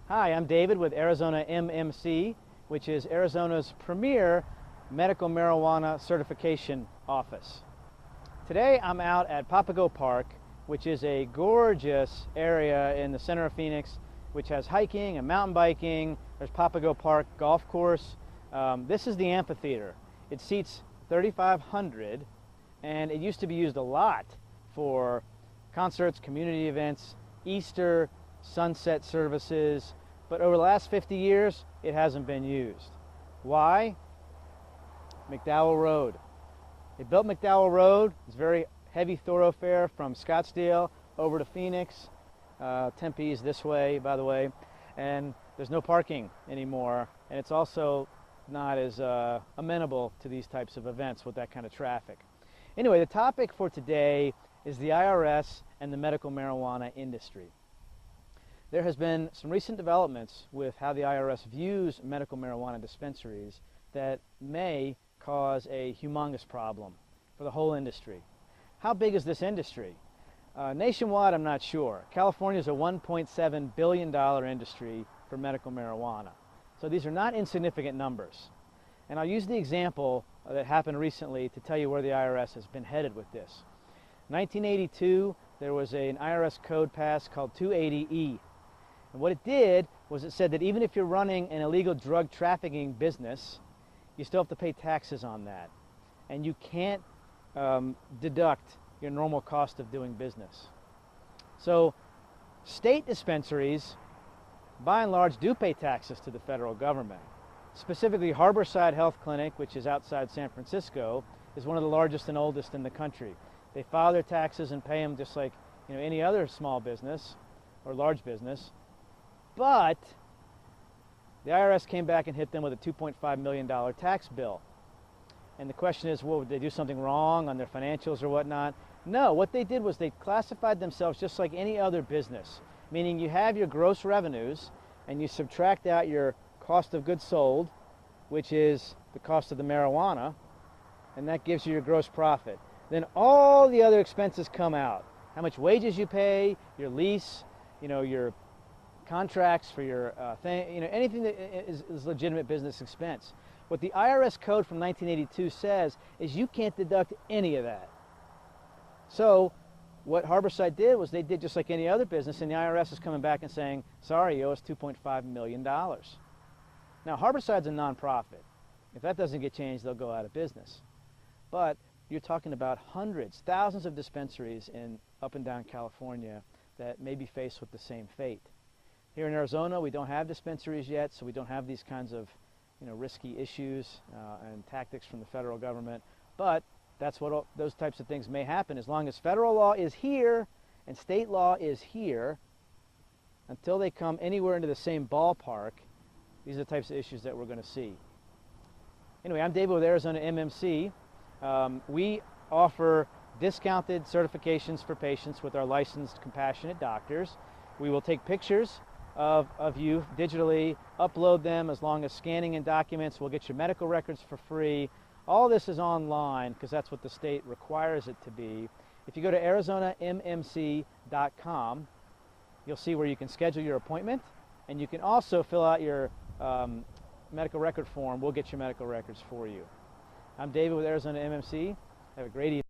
Hi, I'm David with Arizona MMC, which is Arizona's premier medical marijuana certification office. Today I'm out at Papago Park, which is a gorgeous area in the center of Phoenix, which has hiking and mountain biking. There's Papago Park Golf Course. This is the amphitheater. It seats 3,500, and it used to be used a lot for concerts, community events, Easter, sunset services, but over the last 50 years, it hasn't been used. Why? McDowell Road. They built McDowell Road. It's a very heavy thoroughfare from Scottsdale over to Phoenix. Tempe's this way, by the way, and there's no parking anymore, and it's also not as amenable to these types of events with that kind of traffic. Anyway, the topic for today is the IRS and the medical marijuana industry. There has been some recent developments with how the IRS views medical marijuana dispensaries that may cause a humongous problem for the whole industry. How big is this industry? Nationwide, I'm not sure. California is a $1.7 billion industry for medical marijuana. So these are not insignificant numbers. And I'll use the example that happened recently to tell you where the IRS has been headed with this. 1982, there was an IRS code passed called 280E. And what it did was it said that even if you're running an illegal drug trafficking business, you still have to pay taxes on that. And you can't deduct your normal cost of doing business. So state dispensaries, by and large, do pay taxes to the federal government. Specifically, Harborside Health Clinic, which is outside San Francisco, is one of the largest and oldest in the country. They file their taxes and pay them just like any other small business or large business. But the IRS came back and hit them with a $2.5 million tax bill. And the question is, well, did they do something wrong on their financials or whatnot? No, what they did was they classified themselves just like any other business, meaning you have your gross revenues and you subtract out your cost of goods sold, which is the cost of the marijuana, and that gives you your gross profit. Then all the other expenses come out. How much wages you pay, your lease, your contracts for your anything that is legitimate business expense. What the IRS code from 1982 says is you can't deduct any of that. So what Harborside did was they did just like any other business, and the IRS is coming back and saying, sorry, you owe us $2.5 million. Now, Harborside's a nonprofit. If that doesn't get changed, they'll go out of business. But you're talking about hundreds, thousands of dispensaries in up and down California that may be faced with the same fate. Here in Arizona, we don't have dispensaries yet, so we don't have these kinds of risky issues and tactics from the federal government. But that's what those types of things may happen as long as federal law is here and state law is here. Until they come anywhere into the same ballpark, these are the types of issues that we're going to see. Anyway, I'm David with Arizona MMC. We offer discounted certifications for patients with our licensed compassionate doctors. We will take pictures of you digitally, upload them as long as scanning in documents. We'll get your medical records for free. All this is online because that's what the state requires it to be. If you go to arizonammc.com, you'll see where you can schedule your appointment, and you can also fill out your medical record form. We'll get your medical records for you. I'm David with Arizona MMC. Have a great evening.